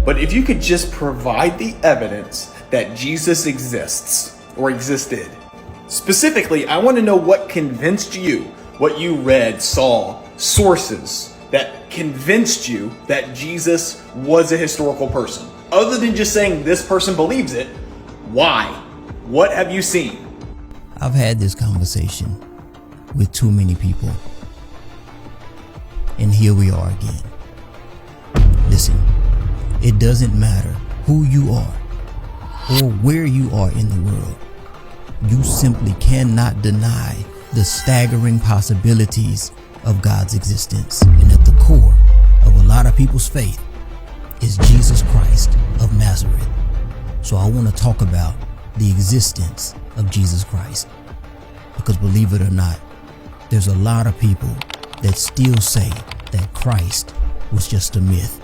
But if you could just provide the evidence that Jesus exists or existed. Specifically, I want to know what convinced you, what you read, saw, sources that convinced you that Jesus was a historical person. Other than just saying this person believes it, why? What have you seen? I've had this conversation with too many people. And here we are again. Listen, it doesn't matter who you are or where you are in the world. You simply cannot deny the staggering possibilities of God's existence. And at the core of a lot of people's faith is Jesus Christ of Nazareth. So I want to talk about the existence of Jesus Christ. Because believe it or not, there's a lot of people that still say that Christ was just a myth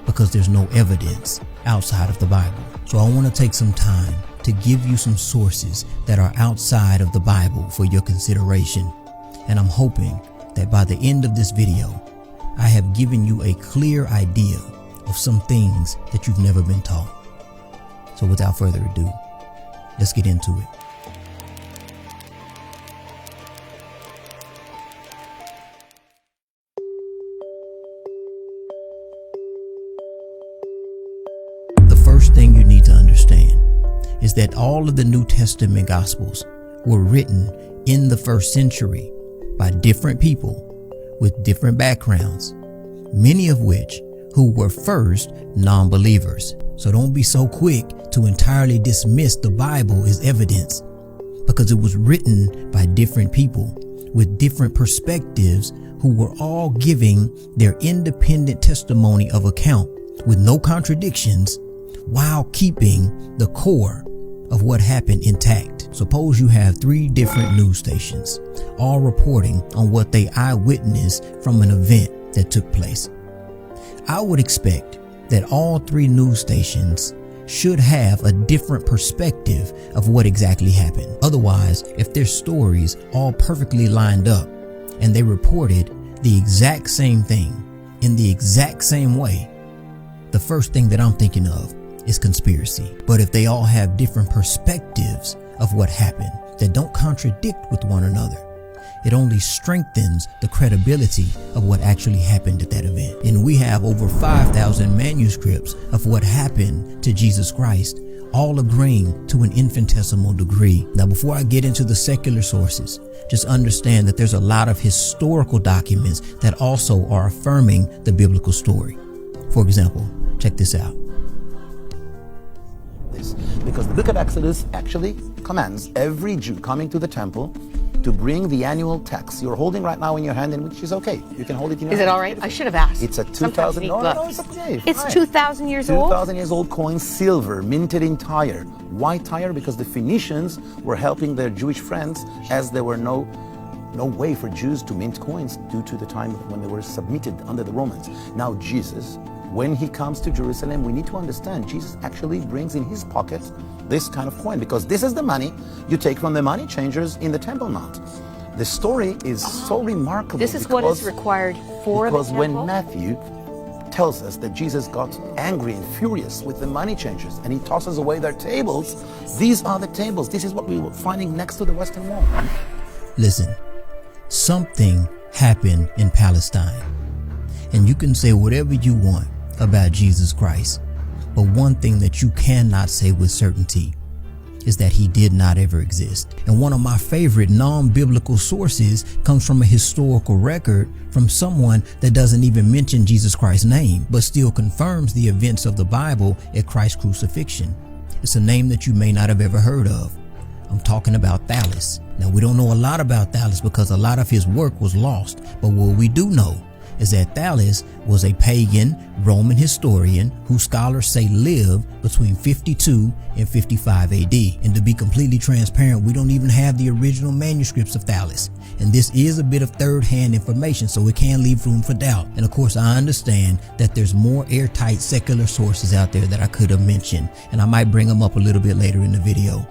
because there's no evidence outside of the Bible. So I want to take some time to give you some sources that are outside of the Bible for your consideration. And I'm hoping that by the end of this video, I have given you a clear idea of some things that you've never been taught. So without further ado, let's get into it. The first thing you need to understand is that all of the New Testament Gospels were written in the first century by different people with different backgrounds, many of which who were first non-believers. So don't be so quick to entirely dismiss the Bible as evidence, because it was written by different people with different perspectives who were all giving their independent testimony of account with no contradictions while keeping the core of what happened intact. Suppose you have 3 different news stations, all reporting on what they eyewitnessed from an event that took place. I would expect that all 3 news stations should have a different perspective of what exactly happened. Otherwise, if their stories all perfectly lined up and they reported the exact same thing in the exact same way, the first thing that I'm thinking of is conspiracy. But if they all have different perspectives of what happened that don't contradict with one another, it only strengthens the credibility of what actually happened at that event. And we have over 5,000 manuscripts of what happened to Jesus Christ, all agreeing to an infinitesimal degree. Now, before I get into the secular sources, just understand that there's a lot of historical documents that also are affirming the biblical story. For example, check this out. Because the book of Exodus actually commands every Jew coming to the temple to bring the annual tax you're holding right now in your hand, and which is okay. You can hold it in your hand. Is it all right? I should have asked. It's a 2,000. No, it's okay. It's 2,000 years old? 2,000 years old coin, silver, minted in Tyre. Why Tyre? Because the Phoenicians were helping their Jewish friends, as there were no way for Jews to mint coins due to the time when they were submitted under the Romans. Now Jesus, when he comes to Jerusalem, we need to understand Jesus actually brings in his pocket this kind of coin, because this is the money you take from the money changers in the Temple Mount. The story is so remarkable. This is what is required for the temple? Because when Matthew tells us that Jesus got angry and furious with the money changers and he tosses away their tables, these are the tables. This is what we were finding next to the Western Wall. Listen, something happened in Palestine, and you can say whatever you want about Jesus Christ, but one thing that you cannot say with certainty is that he did not ever exist. And one of my favorite non-biblical sources comes from a historical record from someone that doesn't even mention Jesus Christ's name, but still confirms the events of the Bible at Christ's crucifixion. It's a name that you may not have ever heard of. I'm talking about Thallus. Now, we don't know a lot about Thallus because a lot of his work was lost, but what we do know is that Thallus was a pagan Roman historian who scholars say lived between 52 and 55 AD. And to be completely transparent, we don't even have the original manuscripts of Thallus. And this is a bit of third-hand information, so it can leave room for doubt. And of course, I understand that there's more airtight secular sources out there that I could have mentioned, and I might bring them up a little bit later in the video.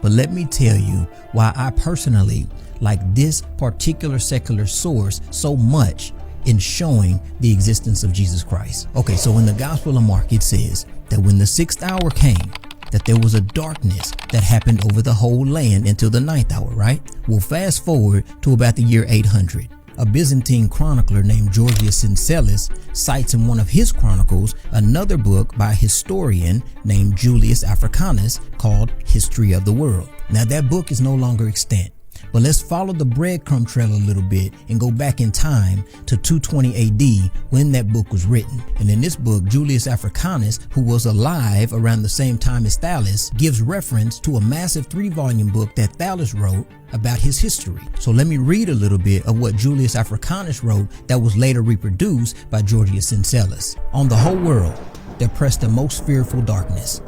But let me tell you why I personally like this particular secular source so much, in showing the existence of Jesus Christ. Okay, so in the Gospel of Mark, it says that when the 6th hour came, that there was a darkness that happened over the whole land until the 9th hour, right? Well, fast forward to about the year 800. A Byzantine chronicler named Georgius Syncellus cites in one of his chronicles another book by a historian named Julius Africanus called History of the World. Now that book is no longer extant, but let's follow the breadcrumb trail a little bit and go back in time to 220 AD when that book was written. And in this book, Julius Africanus, who was alive around the same time as Thallus, gives reference to a massive 3-volume book that Thallus wrote about his history. So let me read a little bit of what Julius Africanus wrote that was later reproduced by Georgius Syncellus. On the whole world there pressed a most fearful darkness,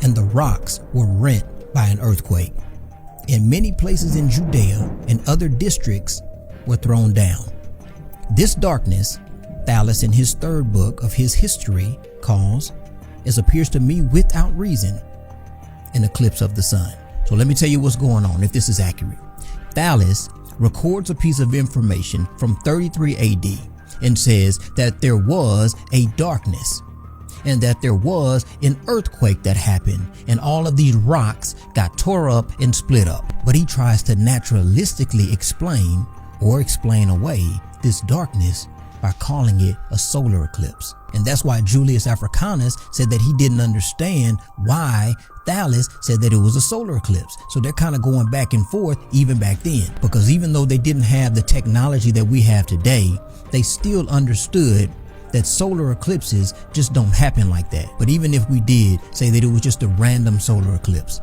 and the rocks were rent by an earthquake. In many places in Judea and other districts were thrown down. This darkness, Thallus in his 3rd book of his history calls, as appears to me without reason, an eclipse of the sun. So let me tell you what's going on, if this is accurate. Thallus records a piece of information from 33 AD and says that there was a darkness and that there was an earthquake that happened and all of these rocks got tore up and split up. But he tries to naturalistically explain away this darkness by calling it a solar eclipse. And that's why Julius Africanus said that he didn't understand why Thallus said that it was a solar eclipse. So they're kind of going back and forth even back then, because even though they didn't have the technology that we have today, they still understood that solar eclipses just don't happen like that. But even if we did say that it was just a random solar eclipse,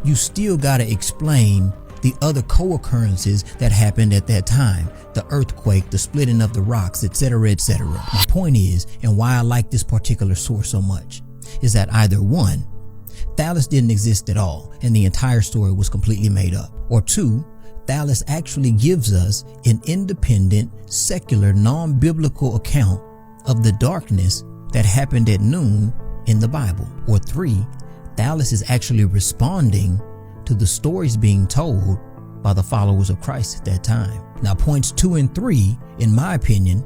you still got to explain the other co-occurrences that happened at that time, the earthquake, the splitting of the rocks, etc., etc. My point is, and why I like this particular source so much, is that either 1, Thallus didn't exist at all and the entire story was completely made up, or 2, Thallus actually gives us an independent, secular, non-biblical account of the darkness that happened at noon in the Bible, or 3, Thallus is actually responding to the stories being told by the followers of Christ at that time. Now, points 2 and 3, in my opinion,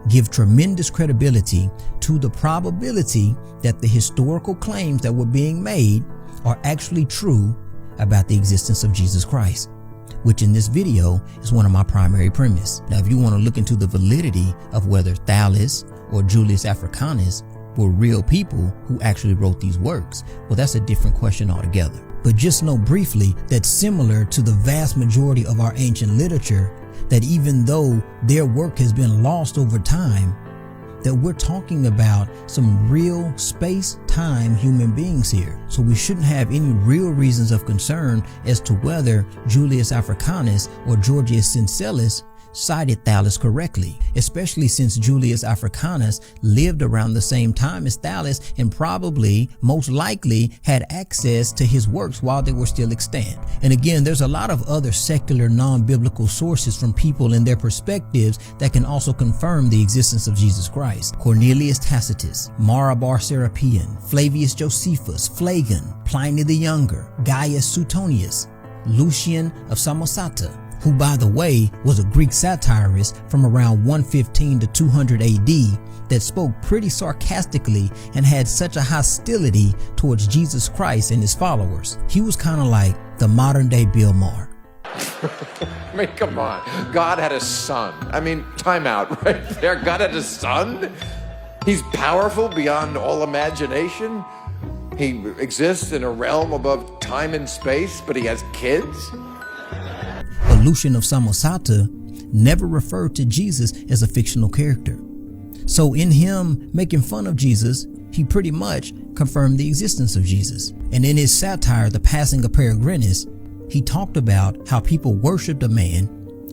give tremendous credibility to the probability that the historical claims that were being made are actually true about the existence of Jesus Christ, which in this video is one of my primary premises. Now, if you want to look into the validity of whether Thallus or Julius Africanus were real people who actually wrote these works, well, that's a different question altogether. But just know briefly that similar to the vast majority of our ancient literature, that even though their work has been lost over time, that we're talking about some real space-time human beings here. So we shouldn't have any real reasons of concern as to whether Julius Africanus or Georgius Syncellus cited Thallus correctly, especially since Julius Africanus lived around the same time as Thallus and probably most likely had access to his works while they were still extant. And again, there's a lot of other secular non-biblical sources from people and their perspectives that can also confirm the existence of Jesus Christ. Cornelius Tacitus, Mara bar Serapion, Flavius Josephus, Phlegon, Pliny the Younger, Gaius Suetonius, Lucian of Samosata, who by the way was a Greek satirist from around 115 to 200 AD that spoke pretty sarcastically and had such a hostility towards Jesus Christ and his followers. He was kind of like the modern day Bill Maher. I mean, come on. God had a son. I mean, time out right there. God had a son? He's powerful beyond all imagination. He exists in a realm above time and space, but he has kids? Lucian of Samosata never referred to Jesus as a fictional character. So in him making fun of Jesus, he pretty much confirmed the existence of Jesus. And in his satire, The Passing of Peregrinus, he talked about how people worshipped a man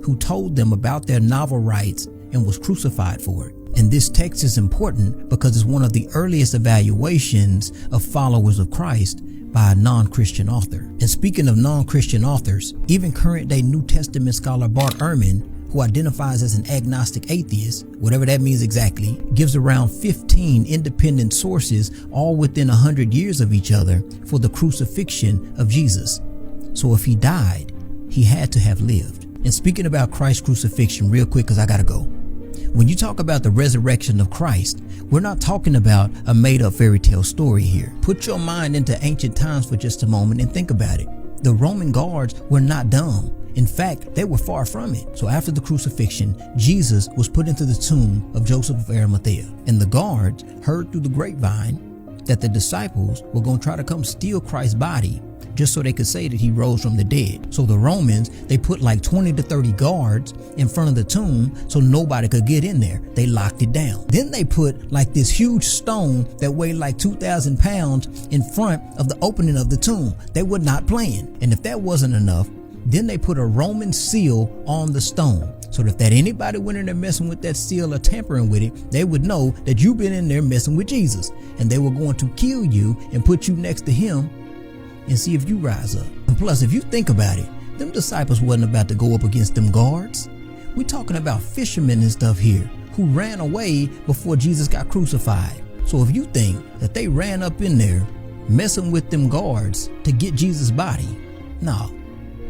who told them about their novel rights and was crucified for it. And this text is important because it's one of the earliest evaluations of followers of Christ by a non-Christian author. And speaking of non-Christian authors, even current day New Testament scholar Bart Ehrman, who identifies as an agnostic atheist, whatever that means exactly, gives around 15 independent sources all within 100 years of each other for the crucifixion of Jesus. So if he died, he had to have lived. And speaking about Christ's crucifixion real quick, because I gotta go. When you talk about the resurrection of Christ, we're not talking about a made-up fairy tale story here. Put your mind into ancient times for just a moment and think about it. The Roman guards were not dumb. In fact, they were far from it. So after the crucifixion, Jesus was put into the tomb of Joseph of Arimathea. And the guards heard through the grapevine that the disciples were going to try to come steal Christ's body just so they could say that he rose from the dead. So the Romans, they put like 20 to 30 guards in front of the tomb so nobody could get in there. They locked it down. Then they put like this huge stone that weighed like 2,000 pounds in front of the opening of the tomb. They were not playing. And if that wasn't enough, then they put a Roman seal on the stone. So that if anybody went in there messing with that seal or tampering with it, they would know that you've been in there messing with Jesus. And they were going to kill you and put you next to him and see if you rise up. And plus, if you think about it, them disciples wasn't about to go up against them guards. We're talking about fishermen and stuff here who ran away before Jesus got crucified. So if you think that they ran up in there messing with them guards to get Jesus' body, no,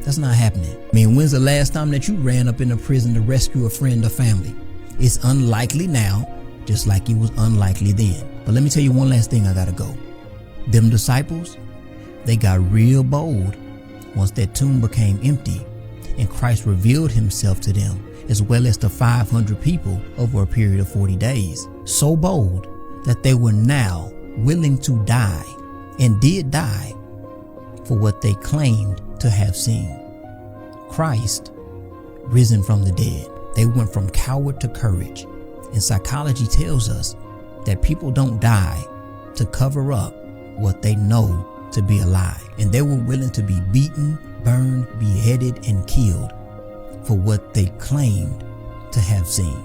that's not happening. I mean, when's the last time that you ran up in a prison to rescue a friend or family? It's unlikely now, just like it was unlikely then. But let me tell you one last thing I gotta go. Them disciples, they got real bold once that tomb became empty and Christ revealed himself to them, as well as to 500 people over a period of 40 days. So bold that they were now willing to die, and did die, for what they claimed to have seen. Christ risen from the dead. They went from coward to courage. And psychology tells us that people don't die to cover up what they know to be a lie. And they were willing to be beaten, burned, beheaded, and killed for what they claimed to have seen.